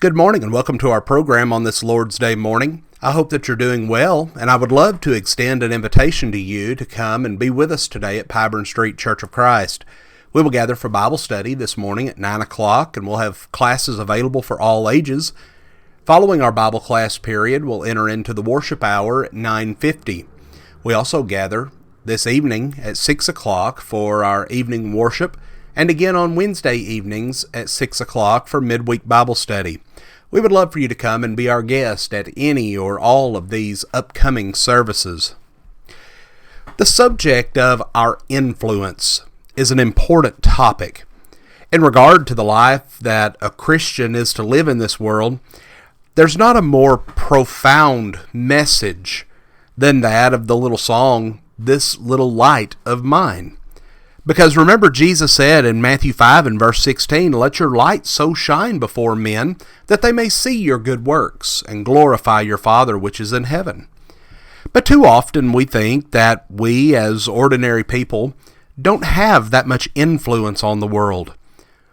Good morning and welcome to our program on this Lord's Day morning. I hope that you're doing well, and I would love to extend an invitation to you to come and be with us today at Pyburn Street Church of Christ. We will gather for Bible study this morning at 9 o'clock, and we'll have classes available for all ages. Following our Bible class period, we'll enter into the worship hour at 9:50. We also gather this evening at 6 o'clock for our evening worship, and again on Wednesday evenings at 6 o'clock for midweek Bible study. We would love for you to come and be our guest at any or all of these upcoming services. The subject of our influence is an important topic. In regard to the life that a Christian is to live in this world, there's not a more profound message than that of the little song, "This Little Light of Mine." Because remember, Jesus said in Matthew 5 and verse 16, "Let your light so shine before men that they may see your good works and glorify your Father which is in heaven." But too often we think that we as ordinary people don't have that much influence on the world.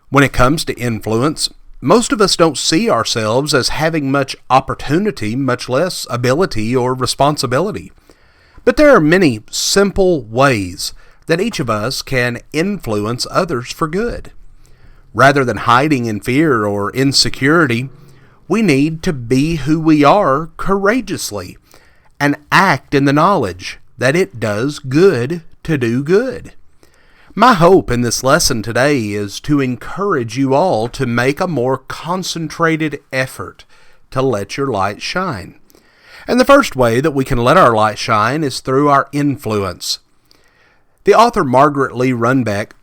When it comes to influence, most of us don't see ourselves as having much opportunity, much less ability or responsibility. But there are many simple ways that each of us can influence others for good. Rather than hiding in fear or insecurity, we need to be who we are courageously and act in the knowledge that it does good to do good. My hope in this lesson today is to encourage you all to make a more concentrated effort to let your light shine. And the first way that we can let our light shine is through our influence. The author Margaret Lee Runbeck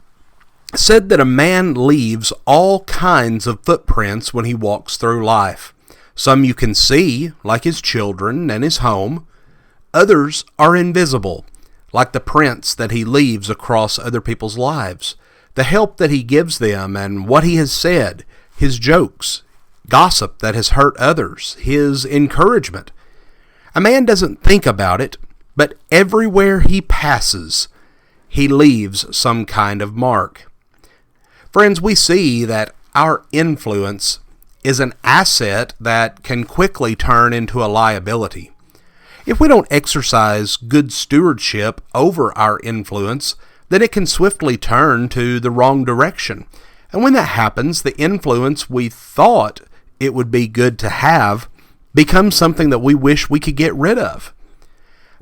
said that a man leaves all kinds of footprints when he walks through life. Some you can see, like his children and his home. Others are invisible, like the prints that he leaves across other people's lives, the help that he gives them and what he has said, his jokes, gossip that has hurt others, his encouragement. A man doesn't think about it, but everywhere he passes, he leaves some kind of mark. Friends, we see that our influence is an asset that can quickly turn into a liability. If we don't exercise good stewardship over our influence, then it can swiftly turn to the wrong direction. And when that happens, the influence we thought it would be good to have becomes something that we wish we could get rid of.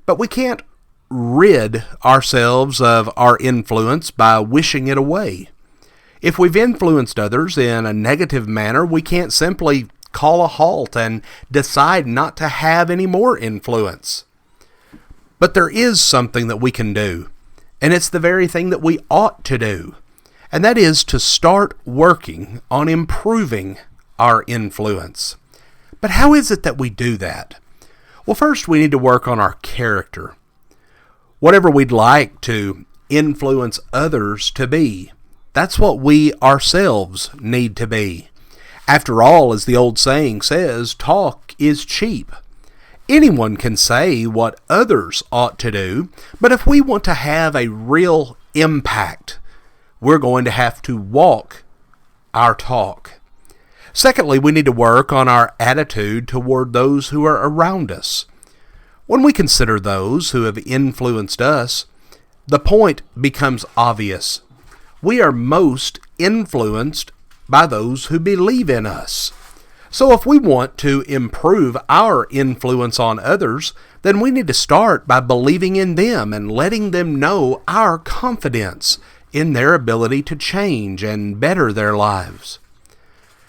But we can't rid ourselves of our influence by wishing it away. If we've influenced others in a negative manner, we can't simply call a halt and decide not to have any more influence. But there is something that we can do, and it's the very thing that we ought to do, and that is to start working on improving our influence. But how is it that we do that? Well, first we need to work on our character. Whatever we'd like to influence others to be, that's what we ourselves need to be. After all, as the old saying says, talk is cheap. Anyone can say what others ought to do, but if we want to have a real impact, we're going to have to walk our talk. Secondly, we need to work on our attitude toward those who are around us. When we consider those who have influenced us, the point becomes obvious. We are most influenced by those who believe in us. So if we want to improve our influence on others, then we need to start by believing in them and letting them know our confidence in their ability to change and better their lives.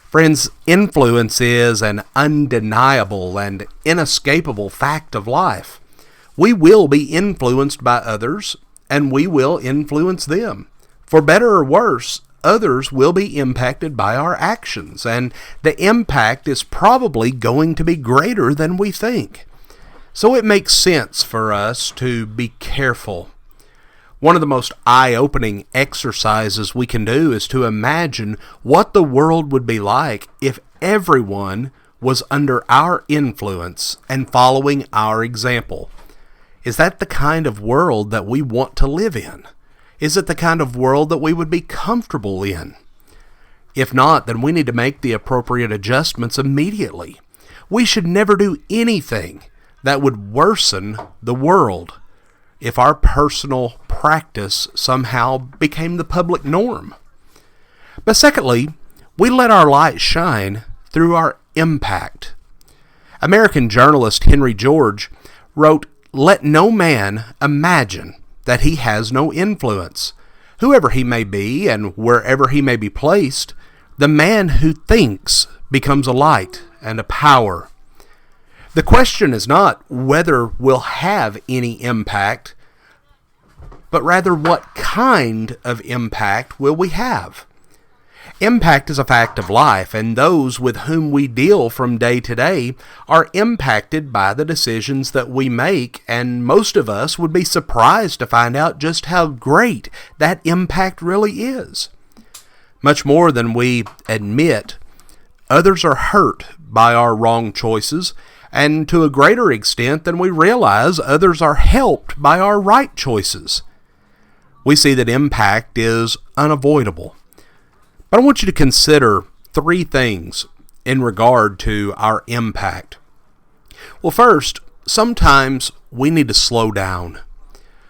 Friends, influence is an undeniable and inescapable fact of life. We will be influenced by others, and we will influence them. For better or worse, others will be impacted by our actions, and the impact is probably going to be greater than we think. So it makes sense for us to be careful. One of the most eye-opening exercises we can do is to imagine what the world would be like if everyone was under our influence and following our example. Is that the kind of world that we want to live in? Is it the kind of world that we would be comfortable in? If not, then we need to make the appropriate adjustments immediately. We should never do anything that would worsen the world if our personal practice somehow became the public norm. But secondly, we let our light shine through our impact. American journalist Henry George wrote, "Let no man imagine that he has no influence. Whoever he may be and wherever he may be placed, the man who thinks becomes a light and a power." The question is not whether we'll have any impact, but rather what kind of impact will we have. Impact is a fact of life, and those with whom we deal from day to day are impacted by the decisions that we make, and most of us would be surprised to find out just how great that impact really is. Much more than we admit, others are hurt by our wrong choices, and to a greater extent than we realize, others are helped by our right choices. We see that impact is unavoidable. But I want you to consider 3 things in regard to our impact. Well, first, sometimes we need to slow down.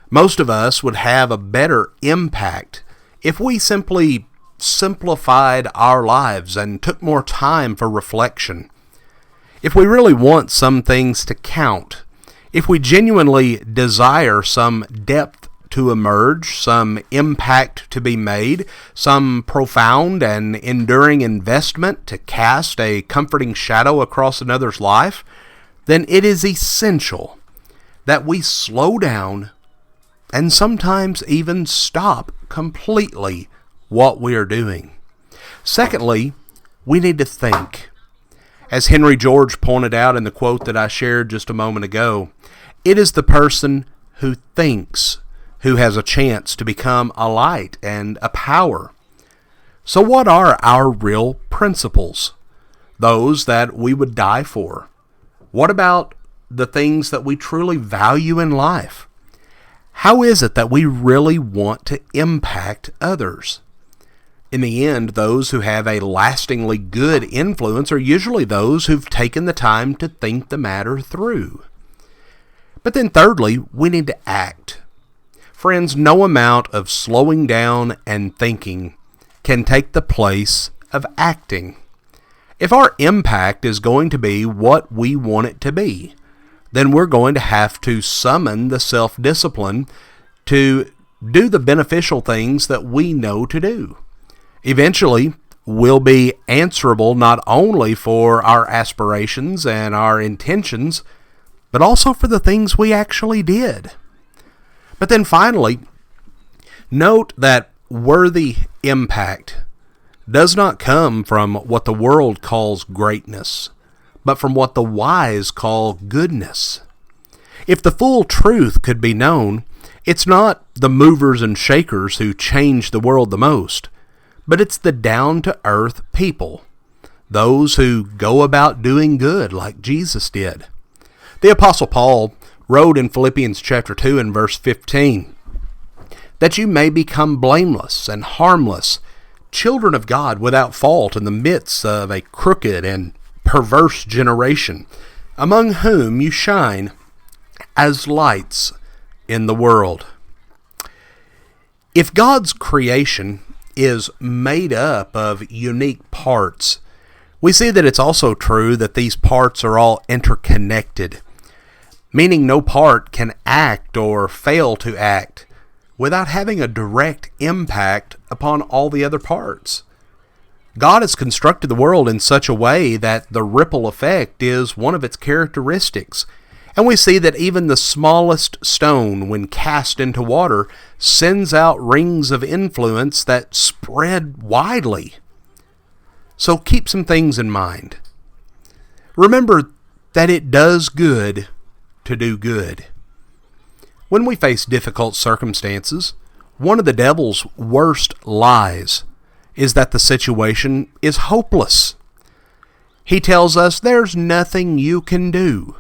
Most of us would have a better impact if we simply simplified our lives and took more time for reflection. If we really want some things to count, if we genuinely desire some depth to emerge, some impact to be made, some profound and enduring investment to cast a comforting shadow across another's life, then it is essential that we slow down and sometimes even stop completely what we are doing. Secondly, we need to think. As Henry George pointed out in the quote that I shared just a moment ago, it is the person who thinks who has a chance to become a light and a power. So what are our real principles? Those that we would die for. What about the things that we truly value in life? How is it that we really want to impact others? In the end, those who have a lastingly good influence are usually those who've taken the time to think the matter through. But then thirdly, we need to act. Friends, no amount of slowing down and thinking can take the place of acting. If our impact is going to be what we want it to be, then we're going to have to summon the self-discipline to do the beneficial things that we know to do. Eventually, we'll be answerable not only for our aspirations and our intentions, but also for the things we actually did. But then finally, note that worthy impact does not come from what the world calls greatness, but from what the wise call goodness. If the full truth could be known, it's not the movers and shakers who change the world the most, but it's the down-to-earth people, those who go about doing good like Jesus did. The Apostle Paul wrote in Philippians chapter 2 and verse 15, that you may become blameless and harmless, children of God without fault in the midst of a crooked and perverse generation, among whom you shine as lights in the world. If God's creation is made up of unique parts, we see that it's also true that these parts are all interconnected, meaning no part can act or fail to act without having a direct impact upon all the other parts. God has constructed the world in such a way that the ripple effect is one of its characteristics, and we see that even the smallest stone, when cast into water, sends out rings of influence that spread widely. So keep some things in mind. Remember that it does good to do good. When we face difficult circumstances, one of the devil's worst lies is that the situation is hopeless. He tells us there's nothing you can do.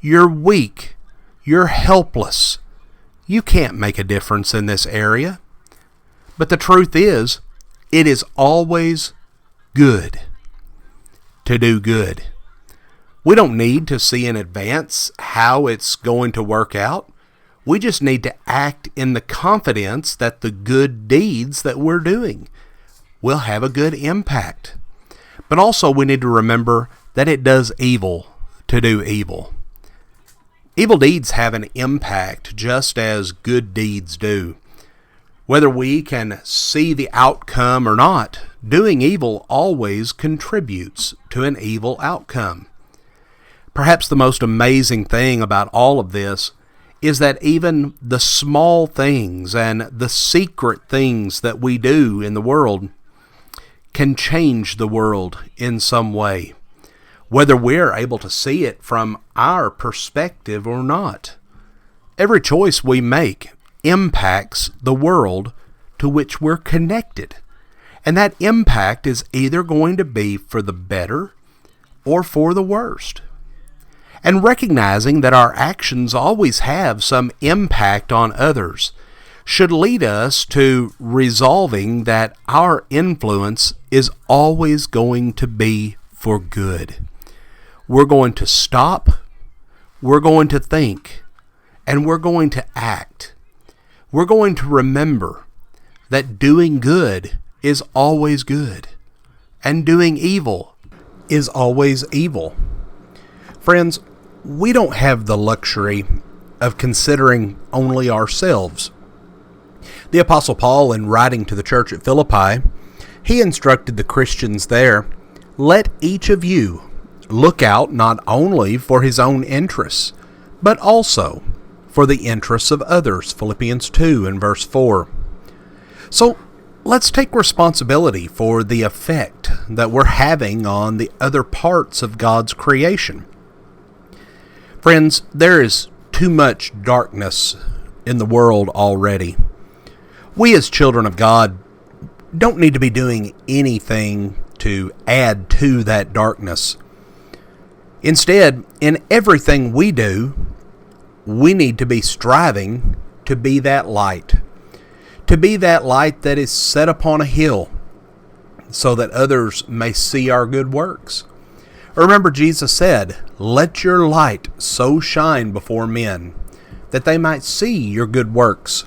You're weak. You're helpless. You can't make a difference in this area. But the truth is, it is always good. To do good. We don't need to see in advance how it's going to work out. We just need to act in the confidence that the good deeds that we're doing will have a good impact. But also we need to remember that it does evil to do evil. Evil deeds have an impact just as good deeds do. Whether we can see the outcome or not, doing evil always contributes to an evil outcome. Perhaps the most amazing thing about all of this is that even the small things and the secret things that we do in the world can change the world in some way, whether we're able to see it from our perspective or not. Every choice we make impacts the world to which we're connected, and that impact is either going to be for the better or for the worst. And recognizing that our actions always have some impact on others should lead us to resolving that our influence is always going to be for good. We're going to stop, we're going to think, and we're going to act. We're going to remember that doing good is always good, and doing evil is always evil. Friends, we don't have the luxury of considering only ourselves. The Apostle Paul, in writing to the church at Philippi, he instructed the Christians there, "Let each of you look out not only for his own interests, but also for the interests of others." Philippians 2 and verse 4. So let's take responsibility for the effect that we're having on the other parts of God's creation. Friends, there is too much darkness in the world already. We as children of God don't need to be doing anything to add to that darkness. Instead, in everything we do, we need to be striving to be that light. To be that light that is set upon a hill so that others may see our good works. Remember, Jesus said, "Let your light so shine before men, that they might see your good works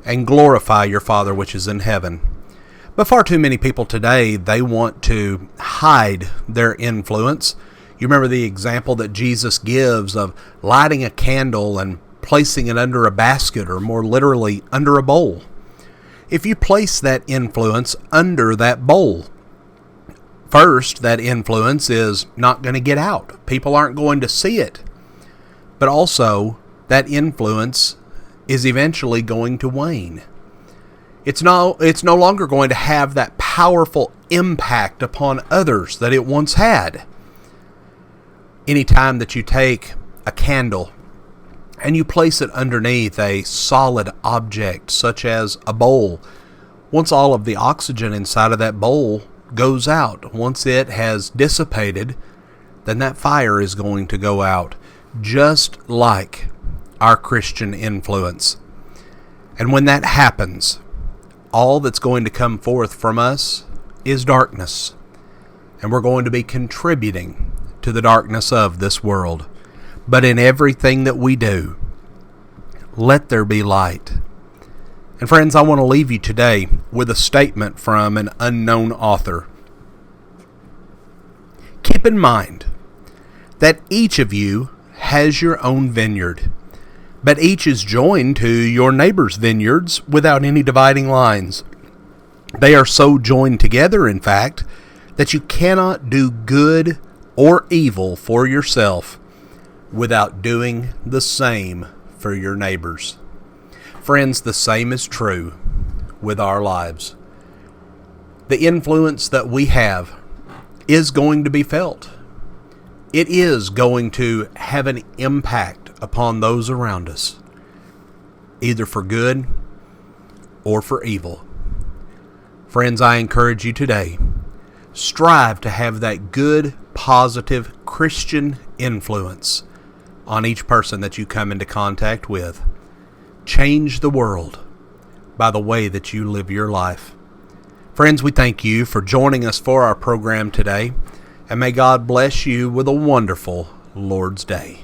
and glorify your Father which is in heaven." But far too many people today, they want to hide their influence. You remember the example that Jesus gives of lighting a candle and placing it under a basket, or more literally, under a bowl. If you place that influence under that bowl, first, that influence is not going to get out. People aren't going to see it. But also, that influence is eventually going to wane. It's no longer going to have that powerful impact upon others that it once had. Anytime that you take a candle and you place it underneath a solid object such as a bowl, once all of the oxygen inside of that bowl goes out, once it has dissipated, then that fire is going to go out, just like our Christian influence. And when that happens, all that's going to come forth from us is darkness, and we're going to be contributing to the darkness of this world. But in everything that we do, let there be light. And friends, I want to leave you today with a statement from an unknown author. Keep in mind that each of you has your own vineyard, but each is joined to your neighbor's vineyards without any dividing lines. They are so joined together, in fact, that you cannot do good or evil for yourself without doing the same for your neighbors. Friends, the same is true with our lives. The influence that we have is going to be felt. It is going to have an impact upon those around us, either for good or for evil. Friends, I encourage you today, strive to have that good, positive Christian influence on each person that you come into contact with. Change the world by the way that you live your life. Friends, we thank you for joining us for our program today, and may God bless you with a wonderful Lord's Day.